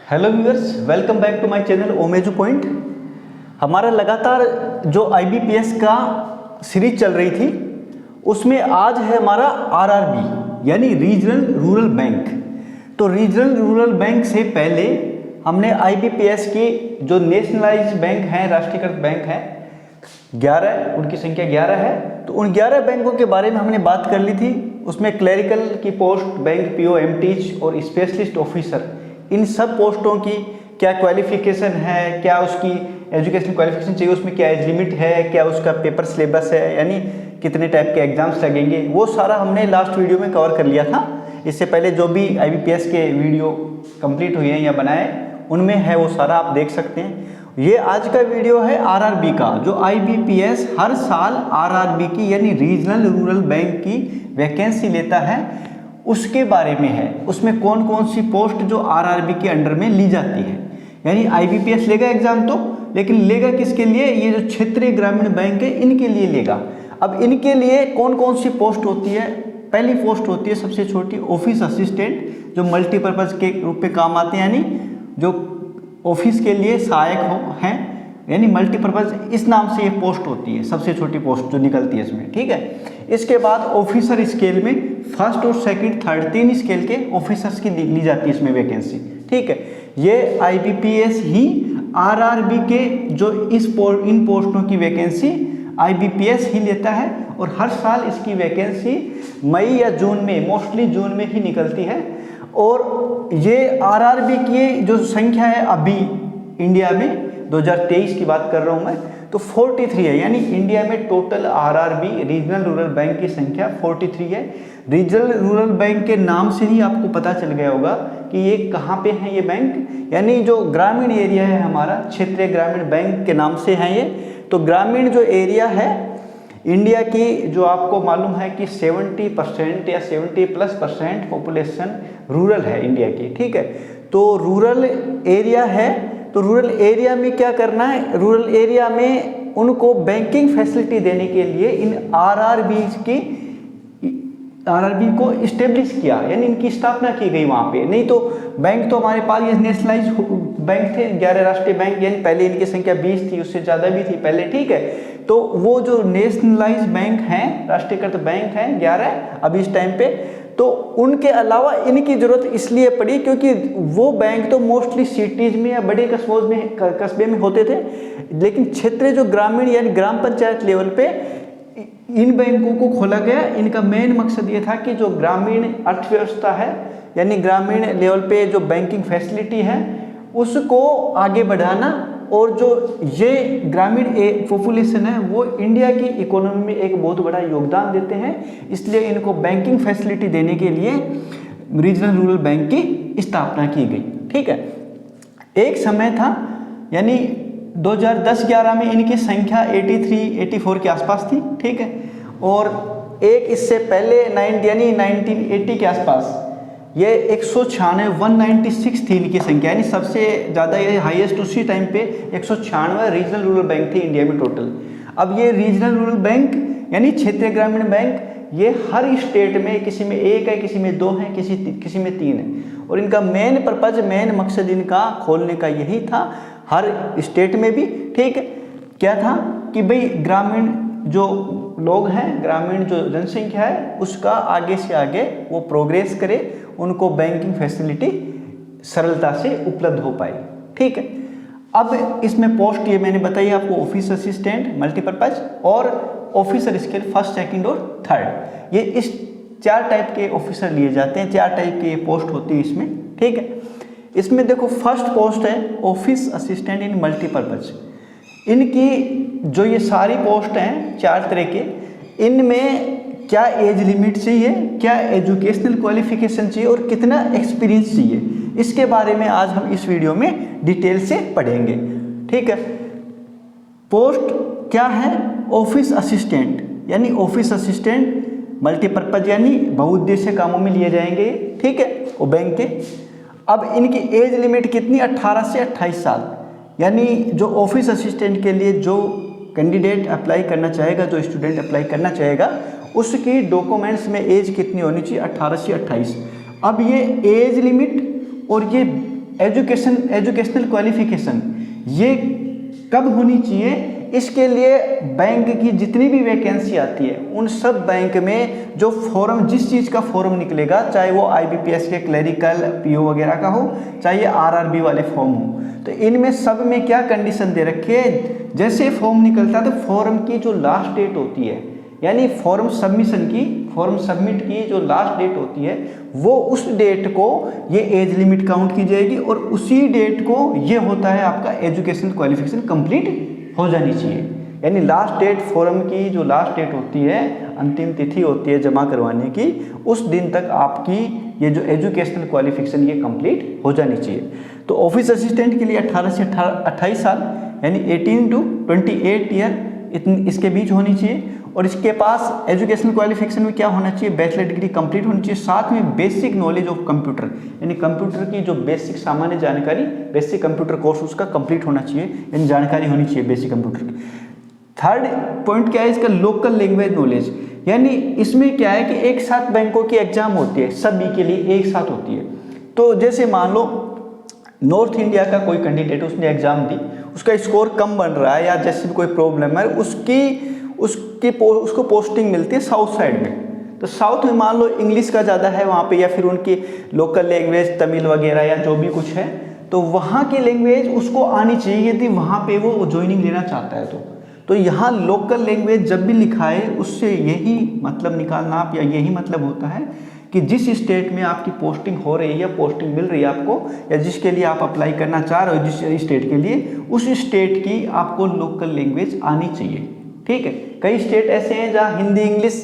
Hello viewers, welcome back to my channel ओमेजू point. हमारा लगातार जो आईबीपीएस का सीरीज चल रही थी उसमें आज है हमारा आरआरबी यानी रीजनल रूरल बैंक। तो रीजनल रूरल बैंक से पहले हमने आईबीपीएस की जो नेशनलाइज्ड बैंक हैं, राष्ट्रीयकृत बैंक हैं 11, उनकी संख्या 11 है। तो उन 11 बैंकों के बारे में हमने बात कर ली थी। उसमें क्लरिकल की पोस्ट, बैंक पीओ, एमटीज और स्पेशलिस्ट ऑफिसर, इन सब पोस्टों की क्या क्वालिफिकेशन है, क्या उसकी एजुकेशन क्वालिफिकेशन चाहिए, उसमें क्या एज लिमिट है, क्या उसका पेपर सिलेबस है, यानी कितने टाइप के एग्जाम्स लगेंगे, वो सारा हमने लास्ट वीडियो में कवर कर लिया था। इससे पहले जो भी आईबीपीएस के वीडियो कंप्लीट हुए हैं या बनाए उनमें है वो सारा आप देख सकते हैं। ये आज का वीडियो है आरआरबी का, जो आईबीपीएस हर साल आरआरबी की यानी रीजनल रूरल बैंक की वैकेंसी लेता है उसके बारे में है। उसमें कौन कौन सी पोस्ट जो आरआरबी के अंडर में ली जाती है, यानी आईबीपीएस लेगा एग्जाम तो, लेकिन लेगा किसके लिए, ये जो क्षेत्रीय ग्रामीण बैंक है इनके लिए लेगा। अब इनके लिए कौन कौन सी पोस्ट होती है, पहली पोस्ट होती है सबसे छोटी ऑफिस असिस्टेंट, जो मल्टीपर्पज़ के रूप में काम आते हैं, यानी जो ऑफिस के लिए सहायक हैं, यानी मल्टीपर्पज़, इस नाम से ये पोस्ट होती है, सबसे छोटी पोस्ट जो निकलती है इसमें। ठीक है। इसके बाद ऑफिसर स्केल में फर्स्ट और सेकंड, थर्ड, 3 स्केल के ऑफिसर्स की ली जाती है इसमें वैकेंसी। ठीक है। ये आईबीपीएस ही आरआरबी के जो इन पोस्टों की वैकेंसी आईबीपीएस ही लेता है और हर साल इसकी वैकेंसी मई या जून में, मोस्टली जून में ही निकलती है। और ये आरआरबी की जो संख्या है अभी इंडिया में 2023 की बात कर रहा हूँ मैं, तो 43 है, यानी इंडिया में total RRB regional rural bank की संख्या 43 है। रीजनल रूरल बैंक के नाम से ही आपको पता चल गया होगा कि ये कहाँ पे है ये बैंक, यानी जो ग्रामीण एरिया है हमारा, क्षेत्रीय ग्रामीण बैंक के नाम से है ये। तो ग्रामीण जो एरिया है इंडिया की, जो आपको मालूम है कि 70% या 70+% पॉपुलेशन रूरल है इंडिया की। ठीक है। तो रूरल एरिया है, तो रूरल एरिया में क्या करना है, रूरल एरिया में उनको बैंकिंग फैसिलिटी देने के लिए इन आरआरबी को इस्टेब्लिश किया, यानी इनकी स्थापना की गई वहाँ पे। नहीं तो बैंक तो हमारे पास ये नेशनलाइज बैंक थे 11 राष्ट्रीय बैंक, यानी पहले इनकी संख्या 20 थी, उससे ज़्यादा भी थी पहले। ठीक है। तो वो जो नेशनलाइज बैंक हैं, राष्ट्रीयकृत बैंक हैं 11 अभी इस टाइम पे, तो उनके अलावा इनकी ज़रूरत इसलिए पड़ी क्योंकि वो बैंक तो मोस्टली सिटीज़ में या बड़े कस्बे में होते थे, लेकिन क्षेत्रीय जो ग्रामीण यानी ग्राम पंचायत लेवल पे इन बैंकों को खोला गया। इनका मेन मकसद ये था कि जो ग्रामीण अर्थव्यवस्था है, यानी ग्रामीण लेवल पे जो बैंकिंग फैसिलिटी है उसको आगे बढ़ाना, और जो ये ग्रामीण पॉपुलेशन है वो इंडिया की इकोनॉमी में एक बहुत बड़ा योगदान देते हैं, इसलिए इनको बैंकिंग फैसिलिटी देने के लिए रीजनल रूरल बैंक की स्थापना की गई। ठीक है। एक समय था, यानी 2010-11 में इनकी संख्या 84 के आसपास थी। ठीक है। और एक इससे पहले यानी 1980 के आसपास ये 196 थी इनकी संख्या, यानी सबसे ज़्यादा, ये हाईएस्ट उसी टाइम पे 196 रीजनल रूरल बैंक थे इंडिया में टोटल। अब ये रीजनल रूरल बैंक यानी क्षेत्रीय ग्रामीण बैंक, ये हर स्टेट में किसी में 1 है, किसी में 2 है, किसी में 3 है। और इनका मेन मकसद इनका खोलने का यही था, हर स्टेट में भी। ठीक है। क्या था कि भाई ग्रामीण जो लोग हैं, ग्रामीण जो जनसंख्या है उसका आगे से आगे वो प्रोग्रेस करे, उनको बैंकिंग फैसिलिटी सरलता से उपलब्ध हो पाए। ठीक है। अब इसमें पोस्ट ये मैंने बताई आपको, ऑफिस असिस्टेंट, मल्टीपर्पज़ और ऑफिसर स्केल फर्स्ट, सेकंड और थर्ड, ये इस 4 टाइप के ऑफिसर लिए जाते हैं, 4 टाइप की पोस्ट होती है इसमें। ठीक है। इसमें देखो फर्स्ट पोस्ट है ऑफिस असिस्टेंट इन मल्टीपर्पज़। इनकी जो ये सारी पोस्ट हैं 4 तरह के, इनमें क्या एज लिमिट चाहिए, क्या एजुकेशनल क्वालिफिकेशन चाहिए और कितना एक्सपीरियंस चाहिए, इसके बारे में आज हम इस वीडियो में डिटेल से पढ़ेंगे। ठीक है। पोस्ट क्या है, ऑफिस असिस्टेंट, यानी ऑफिस असिस्टेंट मल्टीपर्पज़ यानी बहुउद्देशीय कामों में लिए जाएंगे। ठीक है। वो बैंक के, अब इनकी एज लिमिट कितनी, 18 से 28 साल, यानी जो ऑफिस असिस्टेंट के लिए जो कैंडिडेट अप्लाई करना चाहेगा, जो स्टूडेंट अप्लाई करना चाहेगा, उसकी डॉक्यूमेंट्स में एज कितनी होनी चाहिए, 18 से 28। अब ये एज लिमिट और ये एजुकेशनल क्वालिफिकेशन ये कब होनी चाहिए? इसके लिए बैंक की जितनी भी वैकेंसी आती है उन सब बैंक में जो फॉर्म, जिस चीज़ का फॉर्म निकलेगा, चाहे वो IBPS के क्लरिकल PO वगैरह का हो, चाहे ये RRB वाले फॉर्म हो, तो इनमें सब में क्या कंडीशन दे रखी है? जैसे फॉर्म निकलता है तो फॉर्म की जो लास्ट डेट होती है, यानी फॉर्म सबमिट की जो लास्ट डेट होती है, वो उस डेट को ये एज लिमिट काउंट की जाएगी और उसी डेट को ये होता है आपका एजुकेशन क्वालिफिकेशन कंप्लीट हो जानी चाहिए। यानी लास्ट डेट, फॉर्म की जो लास्ट डेट होती है, अंतिम तिथि होती है जमा करवाने की, उस दिन तक आपकी ये जो एजुकेशनल क्वालिफिकेशन ये कंप्लीट हो जानी चाहिए। तो ऑफिस असिस्टेंट के लिए 18 से 28 साल यानी 18 to 28 ईयर इसके बीच होनी चाहिए। और इसके पास एजुकेशनल क्वालिफिकेशन में क्या होना चाहिए? बैचलर डिग्री कंप्लीट होनी चाहिए, साथ में बेसिक नॉलेज ऑफ कंप्यूटर, यानी कंप्यूटर की जो बेसिक सामान्य जानकारी, बेसिक कंप्यूटर कोर्स उसका कंप्लीट होना चाहिए, यानी जानकारी होनी चाहिए बेसिक कंप्यूटर की। थर्ड पॉइंट क्या है इसका? लोकल लैंग्वेज नॉलेज, यानी इसमें क्या है कि एक साथ बैंकों की एग्जाम होती है, सभी के लिए एक साथ होती है। तो जैसे मान लो नॉर्थ इंडिया का कोई कैंडिडेट, उसने एग्जाम दी, उसका स्कोर कम बन रहा है या जैसे भी कोई प्रॉब्लम है, उसको पोस्टिंग मिलती है साउथ साइड में। तो साउथ में मान लो इंग्लिश का ज़्यादा है वहाँ पे, या फिर उनकी लोकल लैंग्वेज तमिल वगैरह या जो भी कुछ है, तो वहाँ की लैंग्वेज उसको आनी चाहिए यदि वहाँ पे वो ज्वाइनिंग लेना चाहता है। तो यहाँ लोकल लैंग्वेज जब भी लिखा है उससे यही मतलब निकालना आप, या यही मतलब होता है कि जिस स्टेट में आपकी पोस्टिंग हो रही है या पोस्टिंग मिल रही है आपको, या जिसके लिए आप अप्लाई करना चाह रहे हो जिस स्टेट के लिए, उस स्टेट की आपको लोकल लैंग्वेज आनी चाहिए। ठीक है, कई स्टेट ऐसे हैं जहाँ हिंदी इंग्लिश,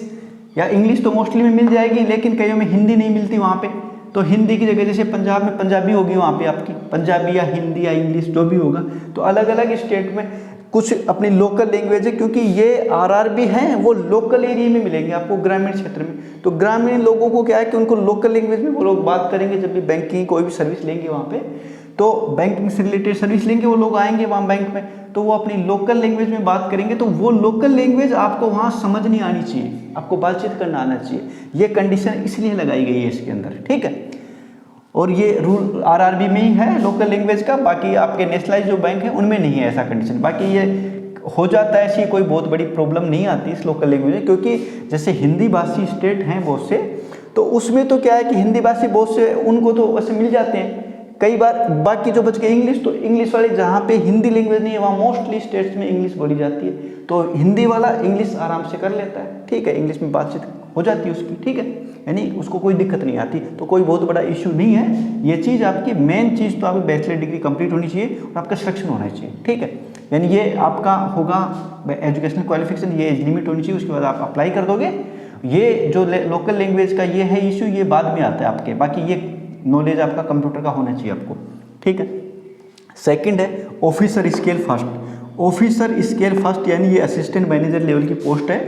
या इंग्लिश तो मोस्टली में मिल जाएगी लेकिन कईयों में हिंदी नहीं मिलती वहाँ पे, तो हिंदी की जगह जैसे पंजाब में पंजाबी होगी, वहाँ पे आपकी पंजाबी या हिंदी या इंग्लिश जो भी होगा। तो अलग अलग स्टेट में कुछ अपनी लोकल लैंग्वेज है, क्योंकि ये RRB हैं वो लोकल एरिया में मिलेंगे आपको, ग्रामीण क्षेत्र में। तो ग्रामीण लोगों को क्या है कि उनको लोकल लैंग्वेज में वो लोग बात करेंगे, जब भी बैंकिंग कोई भी सर्विस लेंगे वहाँ पे, तो बैंकिंग से रिलेटेड सर्विस लेंगे वो लोग आएंगे वहाँ बैंक में, तो वो अपनी लोकल लैंग्वेज में बात करेंगे। तो वो लोकल लैंग्वेज आपको वहाँ समझ नहीं आनी चाहिए, आपको बातचीत करना आना चाहिए। ये कंडीशन इसलिए लगाई गई है इसके अंदर, ठीक है। और ये रूल RRB में ही है लोकल लैंग्वेज का, बाकी आपके नेशनलाइज जो बैंक है उनमें नहीं है ऐसा कंडीशन। बाकी ये हो जाता है, ऐसी कोई बहुत बड़ी प्रॉब्लम नहीं आती इस लोकल लैंग्वेज में, क्योंकि जैसे हिंदी भाषी स्टेट हैं बहुत से, तो उसमें तो क्या है कि हिंदी भाषी बहुत से उनको तो वैसे मिल जाते हैं कई बार। बाकी जो बच गए इंग्लिश, तो इंग्लिश वाले जहाँ पे हिंदी लैंग्वेज नहीं है वहाँ मोस्टली स्टेट्स में इंग्लिश बोली जाती है, तो हिंदी वाला इंग्लिश आराम से कर लेता है, ठीक है, इंग्लिश में बातचीत हो जाती है उसकी, ठीक है, यानी उसको कोई दिक्कत नहीं आती। तो कोई बहुत बड़ा इशू नहीं है। ये चीज़ आपकी मेन चीज़ तो आपकी बैचलर डिग्री कंप्लीट होनी चाहिए और आपका सिलेक्शन होना चाहिए, ठीक है। यानी ये आपका होगा एजुकेशनल क्वालिफिकेशन, ये एज लिमिट होनी चाहिए, उसके बाद आप अप्लाई कर दोगे। ये जो लोकल लैंग्वेज का ये है इशू, ये बाद में आता है आपके, बाकी ये नॉलेज आपका कंप्यूटर का होना चाहिए आपको, ठीक है। सेकंड है officer scale first. Officer scale first यानी ये असिस्टेंट मैनेजर लेवल की पोस्ट है।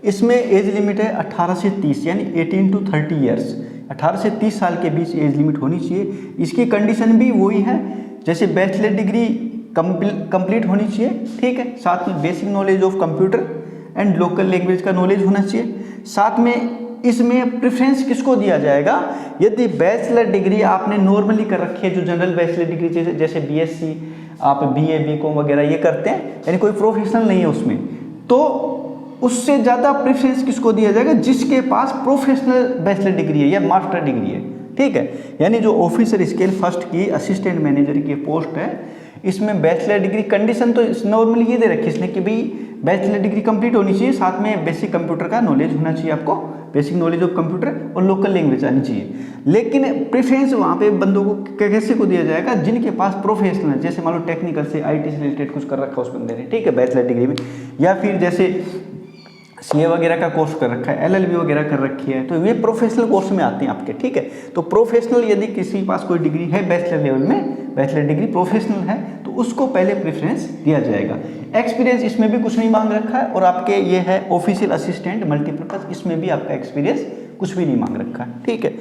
इसमें एज लिमिट है 18 से 30 यानी 18 to 30 ईयर्स, 18 से 30 साल के बीच एज लिमिट होनी चाहिए। इसकी कंडीशन भी वही है जैसे बैचलर डिग्री कंप्लीट होनी चाहिए, ठीक है, साथ में basic knowledge of computer and local language का नॉलेज होना चाहिए। साथ में इसमें प्रेफरेंस किसको दिया जाएगा? यदि बैचलर डिग्री आपने नॉर्मली कर रखी है, जो जनरल बैचलर डिग्री जैसे BSc, आप BA BCom वगैरह ये करते हैं, यानी कोई प्रोफेशनल नहीं है उसमें, तो उससे ज़्यादा प्रेफरेंस किसको दिया जाएगा? जिसके पास प्रोफेशनल बैचलर डिग्री है या मास्टर डिग्री है, ठीक है। यानी जो ऑफिसर स्केल फर्स्ट की असिस्टेंट मैनेजर की पोस्ट है, इसमें बैचलर डिग्री कंडीशन तो नॉर्मली ये दे रखी है इसने कि भाई बैचलर डिग्री कंप्लीट होनी चाहिए, साथ में बेसिक कंप्यूटर का नॉलेज होना चाहिए आपको, बेसिक नॉलेज ऑफ कंप्यूटर और लोकल लैंग्वेज आनी चाहिए। लेकिन प्रेफरेंस वहाँ पे बंदों को कैसे को दिया जाएगा? जिनके पास प्रोफेशनल है, जैसे मान लो टेक्निकल से IT से रिलेटेड कुछ कर रखा है उस बंदे ने, ठीक है, बैचलर डिग्री में, या फिर जैसे CA वगैरह का कोर्स कर रखा है, LLB वगैरह कर रखी है, तो ये प्रोफेशनल कोर्स में आते हैं आपके, ठीक है। तो प्रोफेशनल यदि किसी के पास कोई डिग्री है बैचलर लेवल में, बैचलर डिग्री प्रोफेशनल है, तो उसको पहले प्रेफरेंस दिया जाएगा। एक्सपीरियंस इसमें भी कुछ नहीं मांग रखा है, और आपके ये है ऑफिशियल असिस्टेंट मल्टीपर्पज, इसमें भी आपका एक्सपीरियंस कुछ भी नहीं मांग रखा है, ठीक है।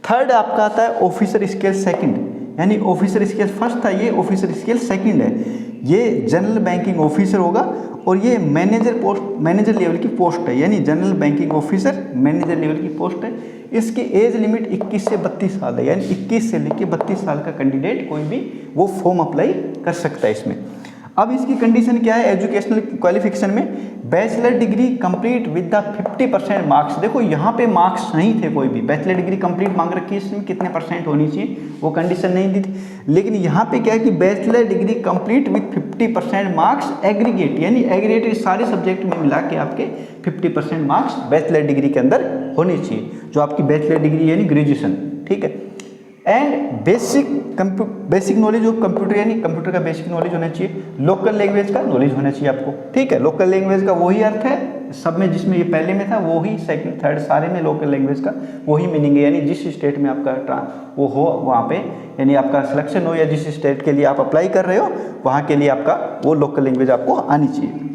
थर्ड आपका आता है ऑफिसर स्केल सेकंड, यानी ऑफिसर स्केल फर्स्ट था, ये ऑफिसर स्केल सेकंड है। ये जनरल बैंकिंग ऑफिसर होगा और ये मैनेजर लेवल की पोस्ट है, यानी general banking officer manager level की पोस्ट है। इसकी एज लिमिट 21 से 32 साल है, यानी 21 से लेकर 32 साल का कैंडिडेट कोई भी वो फॉर्म अप्लाई कर सकता है इसमें। अब इसकी कंडीशन क्या है एजुकेशनल क्वालिफिकेशन में, bachelor degree complete with the 50% marks. देखो यहाँ पे मार्क्स नहीं थे कोई भी, बैचलर डिग्री कंप्लीट मांग रखी है, इसमें कितने परसेंट होनी चाहिए वो कंडीशन नहीं दी थी, लेकिन यहाँ पे क्या है कि bachelor degree complete with 50% marks aggregate, यानी एग्रीगेट सारे सब्जेक्ट में मिला के आपके 50% मार्क्स बैचलर डिग्री के अंदर होनी चाहिए, जो आपकी बैचलर डिग्री यानी ग्रेजुएशन, ठीक है। And basic knowledge of computer, यानी कंप्यूटर का बेसिक नॉलेज होना चाहिए। लोकल लैंग्वेज का नॉलेज होना चाहिए आपको, ठीक है। लोकल लैंग्वेज का वही अर्थ है सब में, जिसमें ये पहले में था वही सेकंड थर्ड सारे में लोकल लैंग्वेज का वही मीनिंग है, यानी जिस स्टेट में आपका वो हो वहाँ पे, यानी आपका सिलेक्शन हो या जिस स्टेट के लिए आप अप्लाई कर रहे हो वहाँ के लिए आपका वो लोकल लैंग्वेज आपको आनी चाहिए।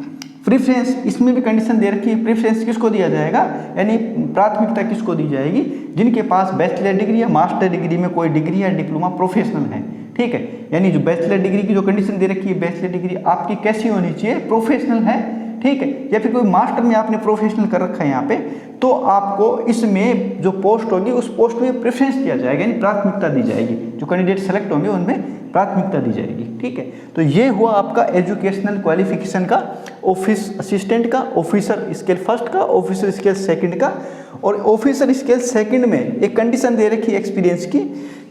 प्रेफरेंस, इसमें भी कंडीशन दे रखी है, प्रेफरेंस किसको दिया जाएगा, यानी प्राथमिकता किसको दी जाएगी, जिनके पास बैचलर डिग्री या मास्टर डिग्री में कोई डिग्री या डिप्लोमा प्रोफेशनल है, ठीक है। यानी जो बैचलर डिग्री की जो कंडीशन दे रखी है, बैचलर डिग्री आपकी कैसी होनी चाहिए, प्रोफेशनल है, ठीक है, या फिर कोई मास्टर में आपने प्रोफेशनल कर रखा है यहाँ पे, तो आपको इसमें जो पोस्ट होगी उस पोस्ट में प्रेफरेंस दिया जाएगा, यानी प्राथमिकता दी जाएगी, जो कैंडिडेट सेलेक्ट होंगे उनमें प्राथमिकता दी जाएगी, ठीक है। तो ये हुआ आपका एजुकेशनल क्वालिफिकेशन का, ऑफिस असिस्टेंट का, ऑफिसर स्केल फर्स्ट का, ऑफिसर स्केल सेकंड का। और ऑफिसर स्केल सेकंड में एक कंडीशन दे रखी है एक्सपीरियंस की,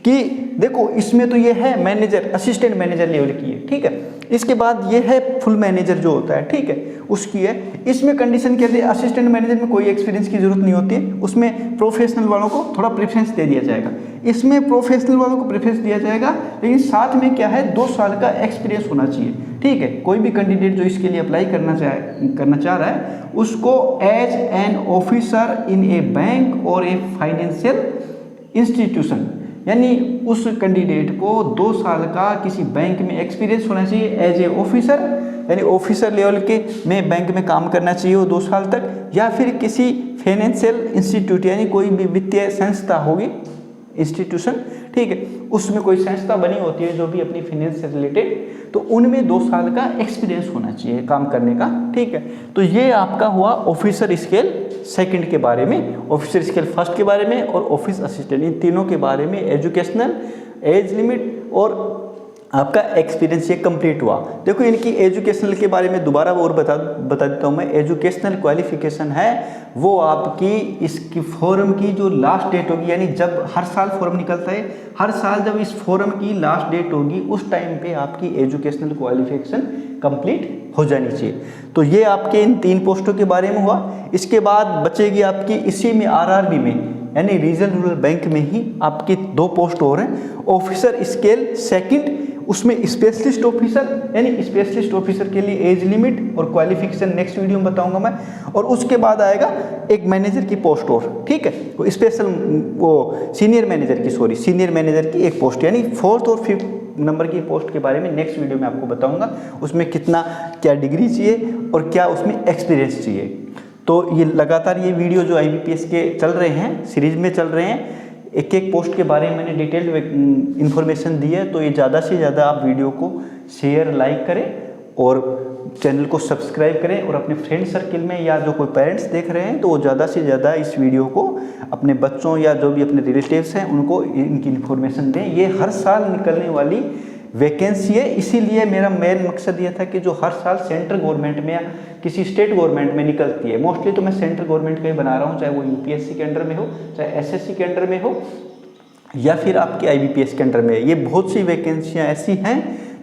कि देखो इसमें तो ये है मैनेजर असिस्टेंट मैनेजर लेवल की है, ठीक है। इसके बाद ये है फुल मैनेजर जो होता है, ठीक है, उसकी है। इसमें कंडीशन क्या है, असिस्टेंट मैनेजर में कोई एक्सपीरियंस की जरूरत नहीं होती है, उसमें प्रोफेशनल वालों को थोड़ा प्रेफरेंस दे दिया जाएगा। इसमें प्रोफेशनल वालों को प्रेफरेंस दिया जाएगा, लेकिन साथ में क्या है 2 साल का एक्सपीरियंस होना चाहिए, ठीक है। कोई भी कैंडिडेट जो इसके लिए अप्लाई करना चाह रहा है उसको as an officer in a bank और ए फाइनेंशियल इंस्टीट्यूशन, यानी उस कैंडिडेट को 2 साल का किसी बैंक में एक्सपीरियंस होना चाहिए एज ए ऑफिसर, यानी ऑफिसर लेवल के में बैंक में काम करना चाहिए वो 2 साल तक, या फिर किसी फाइनेंशियल इंस्टीट्यूट यानी कोई भी वित्तीय संस्था होगी इंस्टीट्यूशन, ठीक है, उसमें कोई संस्था बनी होती है जो भी अपनी फाइनेंस से रिलेटेड, तो उनमें 2 साल का एक्सपीरियंस होना चाहिए काम करने का, ठीक है। तो ये आपका हुआ ऑफिसर स्केल सेकंड के बारे में, ऑफिसर स्केल फर्स्ट के बारे में और ऑफिस असिस्टेंट, इन तीनों के बारे में एजुकेशनल, एज लिमिट और आपका एक्सपीरियंस ये कंप्लीट हुआ। देखो इनकी एजुकेशनल के बारे में दोबारा और बता देता हूँ मैं। एजुकेशनल क्वालिफिकेशन है वो आपकी इसकी फॉर्म की जो लास्ट डेट होगी, यानी जब हर साल फॉर्म निकलता है, हर साल जब इस फॉर्म की लास्ट डेट होगी उस टाइम पे आपकी एजुकेशनल क्वालिफिकेशन कंप्लीट हो जानी चाहिए। तो ये आपके इन 3 पोस्टों के बारे में हुआ। इसके बाद बचेगी आपकी इसी में आरआरबी में, यानी रीजनल रूरल बैंक में ही आपकी 2 पोस्ट और हैं, ऑफिसर स्केल सेकंड, उसमें स्पेशलिस्ट ऑफिसर, यानी स्पेशलिस्ट ऑफिसर के लिए एज लिमिट और क्वालिफिकेशन नेक्स्ट वीडियो में बताऊंगा मैं। और उसके बाद आएगा एक मैनेजर की पोस्ट और, ठीक है, वो स्पेशल वो सीनियर मैनेजर की एक पोस्ट, यानी 4th और 5th नंबर की पोस्ट के बारे में नेक्स्ट वीडियो में आपको बताऊंगा, उसमें कितना क्या डिग्री चाहिए और क्या उसमें एक्सपीरियंस चाहिए। तो ये लगातार ये वीडियो जो IBPS के चल रहे हैं, सीरीज में चल रहे हैं, एक पोस्ट के बारे में मैंने डिटेल्ड इन्फॉर्मेशन दी है, तो ये ज़्यादा से ज़्यादा आप वीडियो को शेयर लाइक करें और चैनल को सब्सक्राइब करें, और अपने फ्रेंड सर्किल में या जो कोई पेरेंट्स देख रहे हैं तो वो ज़्यादा से ज़्यादा इस वीडियो को अपने बच्चों या जो भी अपने रिलेटिव्स हैं उनको इनकी इन्फॉर्मेशन दें। ये हर साल निकलने वाली वैकेंसी है, इसीलिए मेरा मेन मकसद ये था कि जो हर साल सेंट्रल गवर्नमेंट में या किसी स्टेट गवर्नमेंट में निकलती है, मोस्टली तो मैं सेंट्रल गवर्नमेंट का ही बना रहा हूँ, चाहे वो UPSC के अंडर में हो, चाहे SSC के अंडर में हो, या फिर आपके IBPS के अंडर में। ये बहुत सी वैकेंसियाँ ऐसी हैं,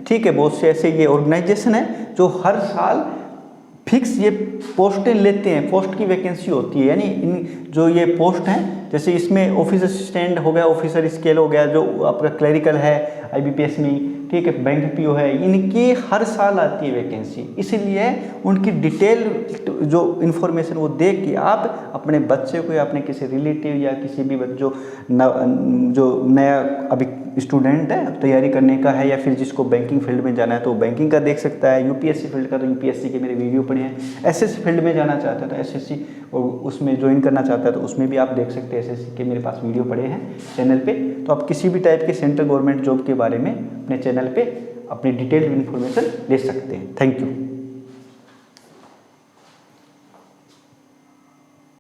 ठीक है, बहुत से ऐसे ये ऑर्गेनाइजेशन है जो हर साल फिक्स ये पोस्टें लेते हैं, पोस्ट की वैकेंसी होती है, यानी इन जो ये पोस्ट हैं, जैसे इसमें ऑफिस असिस्टेंट हो गया, ऑफिसर स्केल हो गया, जो आपका क्लरिकल है IBPS में, ठीक है, बैंक PO है, इनकी हर साल आती है वैकेंसी, इसीलिए उनकी डिटेल जो इन्फॉर्मेशन वो देख के आप अपने बच्चे को या अपने किसी रिलेटिव या किसी भी जो नया अभी स्टूडेंट है, तैयारी करने का है, या फिर जिसको बैंकिंग फील्ड में जाना है तो बैंकिंग का देख सकता है, यूपीएससी फील्ड का तो यूपीएससी के मेरे वीडियो पड़े हैं, एसएससी फील्ड में जाना चाहता है तो एसएससी और उसमें ज्वाइन करना चाहता है तो उसमें भी आप देख सकते हैं, एसएससी के मेरे पास वीडियो पड़े हैं चैनल पे। तो आप किसी भी टाइप के सेंट्रल गवर्नमेंट जॉब के बारे में अपने चैनल पे अपनी डिटेल्ड इन्फॉर्मेशन ले सकते हैं। Thank you.